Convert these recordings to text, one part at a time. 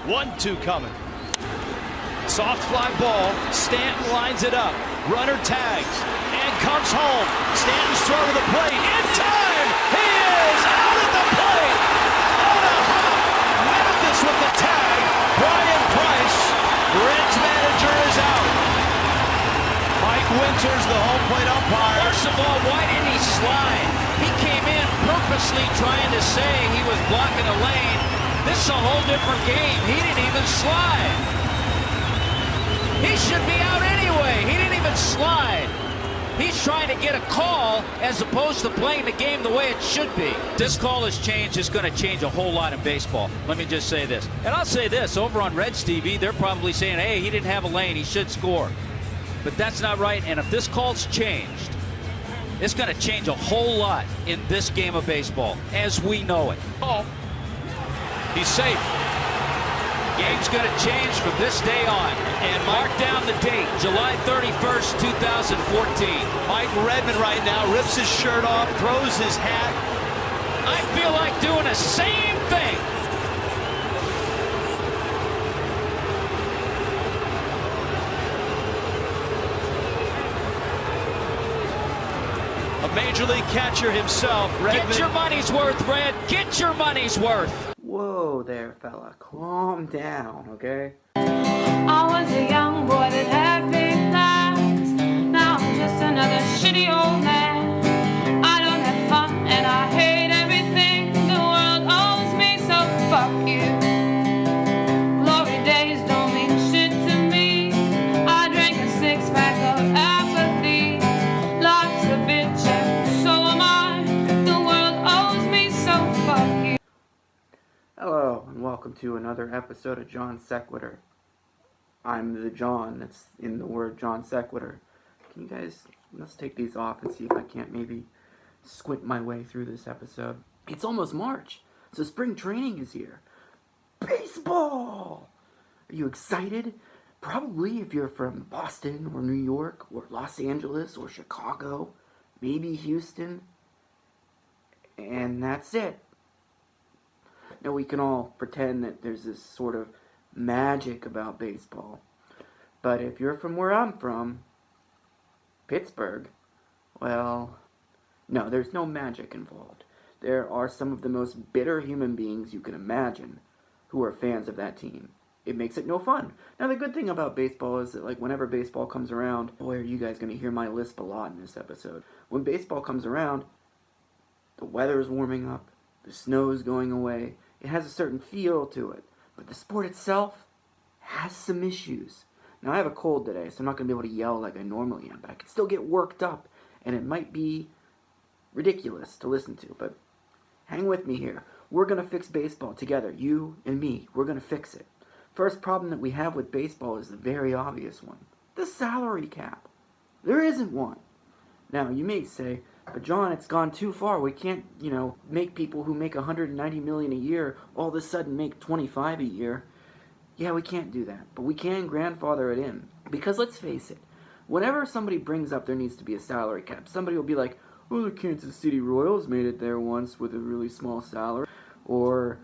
1-2 coming. Soft fly ball. Stanton lines it up. Runner tags and comes home. Stanton's throw to the plate. In time! He is out at the plate! On a hop! Mathis with the tag. Brian Price, Reds manager, is out. Mike Winters, the home plate umpire. First of all, why didn't he slide? He came in purposely trying to say he was blocking a lane. This is a whole different game. He didn't even slide. He should be out anyway. He didn't even slide. He's trying to get a call as opposed to playing the game the way it should be. This call has changed. It's going to change a whole lot in baseball. Let me just say this. And I'll say this. Over on Reds TV, they're probably saying, hey, he didn't have a lane. He should score. But that's not right. And if this call's changed, it's going to change a whole lot in this game of baseball as we know it. Oh, he's safe. Game's going to change from this day on. And mark down the date, July 31st, 2014. Mike Redmond right now rips his shirt off, throws his hat. I feel like doing the same thing. A major league catcher himself, Redmond. Get your money's worth, Red. Get your money's worth. Whoa there, fella. Calm down, okay? I was a young boy that had big plans. Now I'm just another shitty old man. I don't have fun and I hate everything. The world owes me, so fuck you. Glory days don't mean shit to me. I drank a six-pack of apathy. Life's a bitch and so am I. The world owes me, so fuck you. Hello, and welcome to another episode of John Sequitur. I'm the John that's in the word John Sequitur. Can you guys, let's take these off and see if I can't maybe squint my way through this episode. It's almost March, so spring training is here. Baseball! Are you excited? Probably if you're from Boston or New York or Los Angeles or Chicago, maybe Houston, and that's it. Now we can all pretend that there's this sort of magic about baseball. But if you're from where I'm from, Pittsburgh, well, no, there's no magic involved. There are some of the most bitter human beings you can imagine who are fans of that team. It makes it no fun. Now the good thing about baseball is that like whenever baseball comes around, boy are you guys going to hear my lisp a lot in this episode. When baseball comes around, the weather's warming up, the snow's going away. It has a certain feel to it. But the sport itself has some issues. Now, I have a cold today, so I'm not going to be able to yell like I normally am. But I can still get worked up. And it might be ridiculous to listen to. But hang with me here. We're going to fix baseball together. You and me. We're going to fix it. First problem that we have with baseball is the very obvious one. The salary cap. There isn't one. Now, you may say, but John, it's gone too far. We can't, make people who make $190 million a year all of a sudden make $25 a year. Yeah, we can't do that. But we can grandfather it in. Because let's face it, whenever somebody brings up there needs to be a salary cap, somebody will be like, well, the Kansas City Royals made it there once with a really small salary. Or,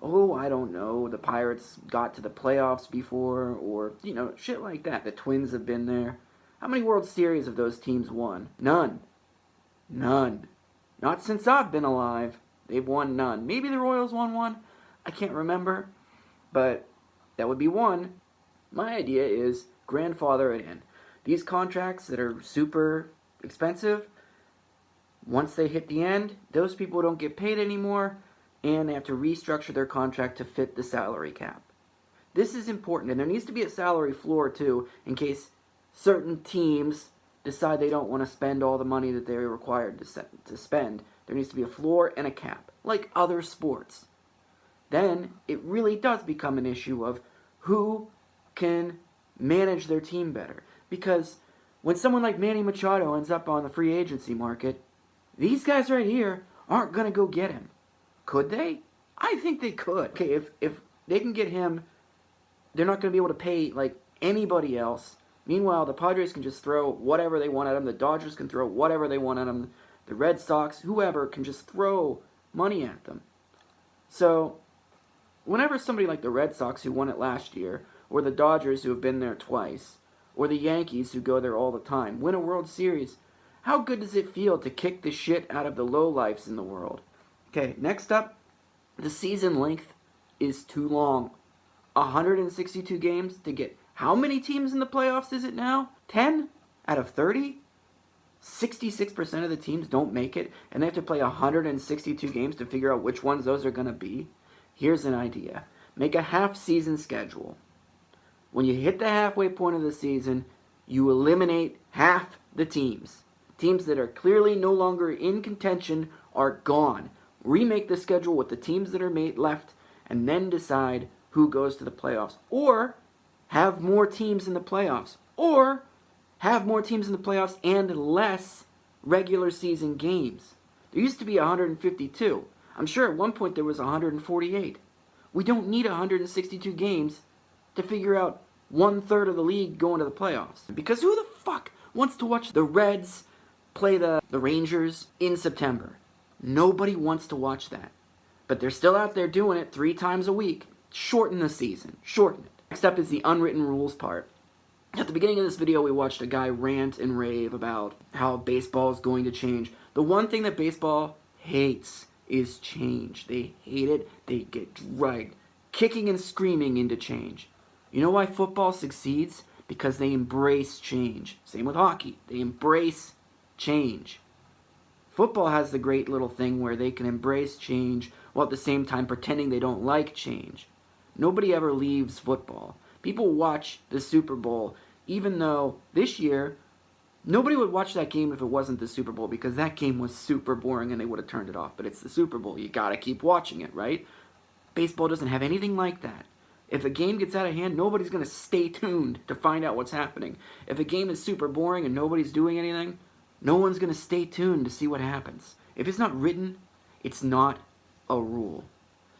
oh, I don't know, the Pirates got to the playoffs before. Or, shit like that. The Twins have been there. How many World Series have those teams won? None. None. Not since I've been alive. They've won none. Maybe the Royals won one. I can't remember. But that would be one. My idea is grandfather it in. These contracts that are super expensive, once they hit the end, those people don't get paid anymore, and they have to restructure their contract to fit the salary cap. This is important, and there needs to be a salary floor too, in case certain teams decide they don't want to spend all the money that they're required to spend. There needs to be a floor and a cap, like other sports. Then it really does become an issue of who can manage their team better. Because when someone like Manny Machado ends up on the free agency market, these guys right here aren't going to go get him. Could they? I think they could. Okay, if they can get him, they're not going to be able to pay like anybody else. Meanwhile, the Padres can just throw whatever they want at him. The Dodgers can throw whatever they want at him. The Red Sox, whoever, can just throw money at them. So, Whenever somebody like the Red Sox, who won it last year, or the Dodgers, who have been there twice, or the Yankees, who go there all the time, win a World Series, how good does it feel to kick the shit out of the lowlifes in the world? Okay, next up, the season length is too long. 162 games to get how many teams in the playoffs is it now? 10 out of 30? 66% of the teams don't make it, and they have to play 162 games to figure out which ones those are going to be. Here's an idea. Make a half-season schedule. When you hit the halfway point of the season, you eliminate half the teams. Teams that are clearly no longer in contention are gone. Remake the schedule with the teams that are left, and then decide who goes to the playoffs. Or have more teams in the playoffs. Or have more teams in the playoffs and less regular season games. There used to be 152. I'm sure at one point there was 148. We don't need 162 games to figure out 1/3 of the league going to the playoffs. Because who the fuck wants to watch the Reds play the Rangers in September? Nobody wants to watch that. But they're still out there doing it 3 times a week. Shorten the season. Shorten it. Next up is the unwritten rules part. At the beginning of this video, we watched a guy rant and rave about how baseball is going to change. The one thing that baseball hates is change. They hate it. They get dragged kicking and screaming into change. You know why football succeeds? Because they embrace change. Same with hockey. They embrace change. Football has the great little thing where they can embrace change while at the same time pretending they don't like change. Nobody ever leaves football. People watch the Super Bowl, even though this year, nobody would watch that game if it wasn't the Super Bowl, because that game was super boring and they would have turned it off. But it's the Super Bowl. You gotta keep watching it, right? Baseball doesn't have anything like that. If a game gets out of hand, nobody's gonna stay tuned to find out what's happening. If a game is super boring and nobody's doing anything, no one's gonna stay tuned to see what happens. If it's not written, it's not a rule.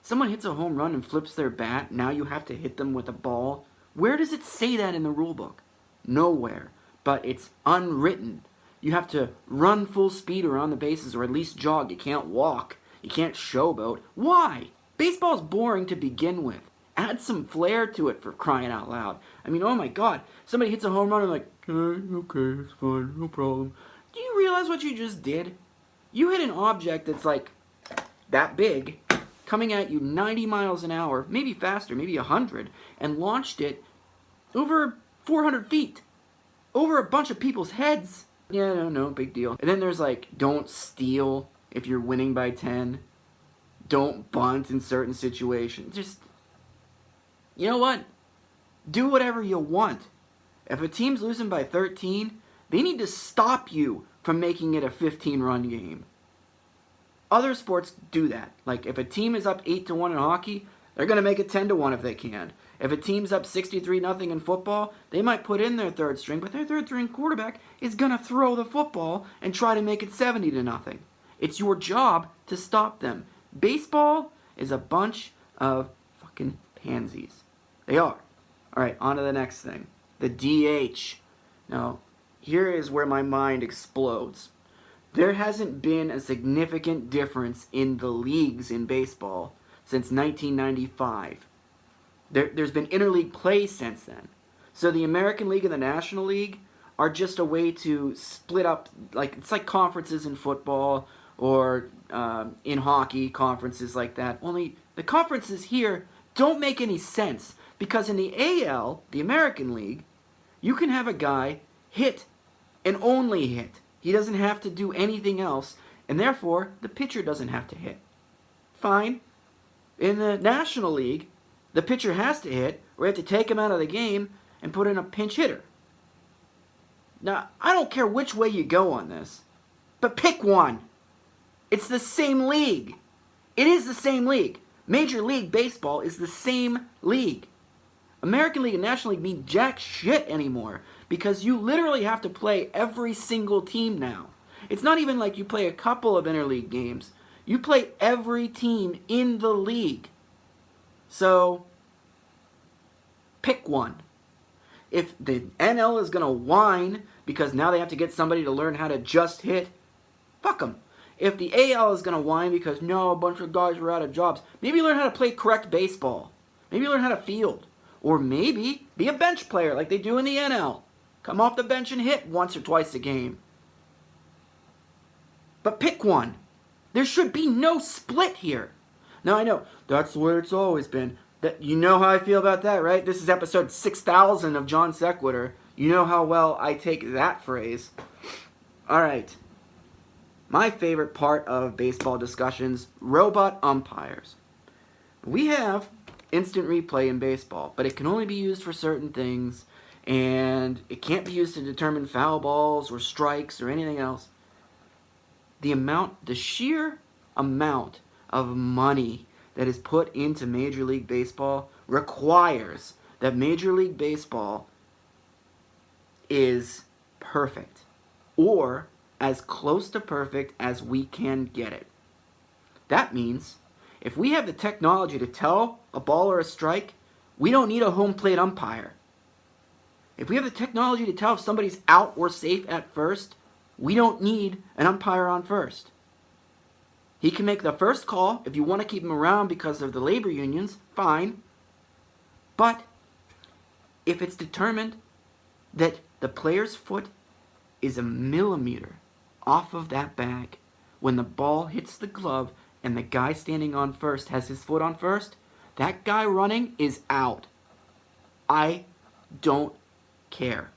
Someone hits a home run and flips their bat, now you have to hit them with a ball. Where does it say that in the rule book? Nowhere. But it's unwritten. You have to run full speed around the bases, or at least jog. You can't walk. You can't showboat. Why? Baseball's boring to begin with. Add some flair to it, for crying out loud. I mean, oh my god. Somebody hits a home run and like, okay, it's fine, no problem. Do you realize what you just did? You hit an object that's like that big, coming at you 90 miles an hour, maybe faster, maybe 100, and launched it over 400 feet, over a bunch of people's heads. Yeah, no, big deal. And then there's like, don't steal if you're winning by 10. Don't bunt in certain situations. Just, you know what? Do whatever you want. If a team's losing by 13, they need to stop you from making it a 15-run game. Other sports do that. Like, if a team is up 8-1 in hockey, they're going to make it 10-1 if they can. If a team's up 63-0 in football, they might put in their third string, but their third string quarterback is going to throw the football and try to make it 70-0. It's your job to stop them. Baseball is a bunch of fucking pansies. They are. Alright, on to the next thing. The DH. Now, here is where my mind explodes. There hasn't been a significant difference in the leagues in baseball since 1995. There's been interleague play since then. So the American League and the National League are just a way to split up, like it's like conferences in football or in hockey, conferences like that. Only the conferences here don't make any sense, because in the AL, the American League, you can have a guy hit and only hit. He doesn't have to do anything else, and therefore the pitcher doesn't have to hit. Fine. In the National League, the pitcher has to hit, or you have to take him out of the game and put in a pinch hitter. Now, I don't care which way you go on this, but pick one. It's the same league. It is the same league. Major League Baseball is the same league. American League and National League mean jack shit anymore, because you literally have to play every single team now. It's not even like you play a couple of interleague games. You play every team in the league. So, pick one. If the NL is going to whine because now they have to get somebody to learn how to just hit, fuck them. if the AL is going to whine because, no, a bunch of guys were out of jobs, maybe learn how to play correct baseball. Maybe learn how to field. Or maybe be a bench player like they do in the NL. Come off the bench and hit once or twice a game. But pick one. There should be no split here. Now, I know, that's the way it's always been. You know how I feel about that, right? This is episode 6,000 of John Sequitur. You know how well I take that phrase. All right. My favorite part of baseball discussions, robot umpires. We have instant replay in baseball, but it can only be used for certain things, and it can't be used to determine foul balls or strikes or anything else. The sheer amount of money that is put into Major League Baseball requires that Major League Baseball is perfect, or as close to perfect as we can get it. That means if we have the technology to tell a ball or a strike, we don't need a home plate umpire. If we have the technology to tell if somebody's out or safe at first, we don't need an umpire on first. He can make the first call. If you want to keep him around because of the labor unions, fine. But if it's determined that the player's foot is a millimeter off of that bag when the ball hits the glove and the guy standing on first has his foot on first, that guy running is out. I don't care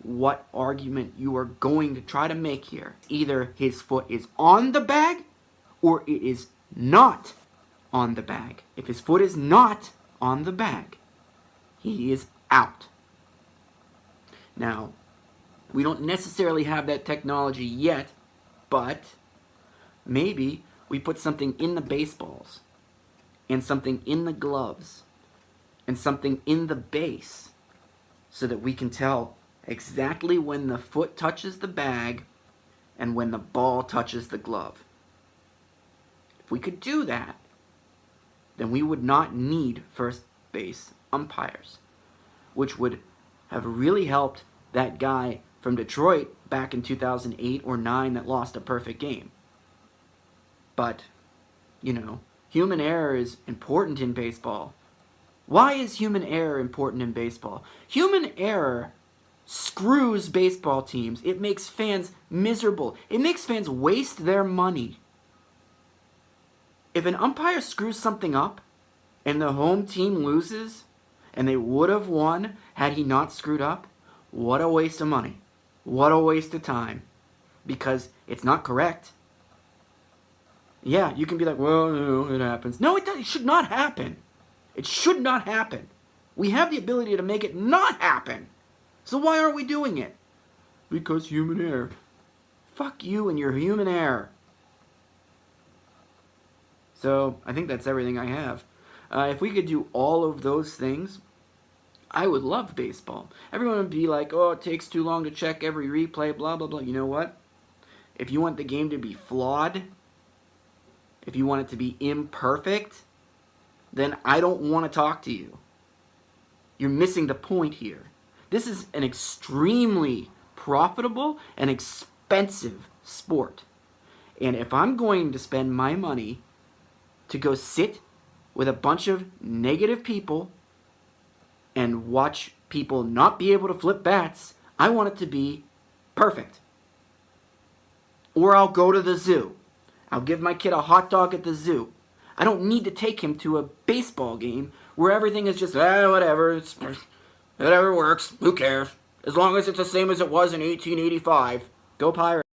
what argument you are going to try to make here. Either his foot is on the bag or it is not on the bag. If his foot is not on the bag, he is out. Now, we don't necessarily have that technology yet, but maybe we put something in the baseballs, and something in the gloves, and something in the base, so that we can tell exactly when the foot touches the bag and when the ball touches the glove. If we could do that, then we would not need first base umpires, which would have really helped that guy from Detroit back in 2008 or 9 that lost a perfect game. But, human error is important in baseball. Why is human error important in baseball? Human error screws baseball teams. It makes fans miserable. It makes fans waste their money. If an umpire screws something up and the home team loses and they would have won had he not screwed up, what a waste of money. What a waste of time. Because it's not correct. Yeah, you can be like, well, no, it happens. No, it should not happen. It should not happen. We have the ability to make it not happen. So why aren't we doing it? Because human error. Fuck you and your human error. So, I think that's everything I have. If we could do all of those things, I would love baseball. Everyone would be like, oh, it takes too long to check every replay, blah, blah, blah. You know what? If you want the game to be flawed, if you want it to be imperfect, then I don't want to talk to you. You're missing the point here. This is an extremely profitable and expensive sport. And if I'm going to spend my money to go sit with a bunch of negative people and watch people not be able to flip bats, I want it to be perfect. Or I'll go to the zoo. I'll give my kid a hot dog at the zoo. I don't need to take him to a baseball game where everything is just, whatever, whatever works, who cares? As long as it's the same as it was in 1885. Go Pirates.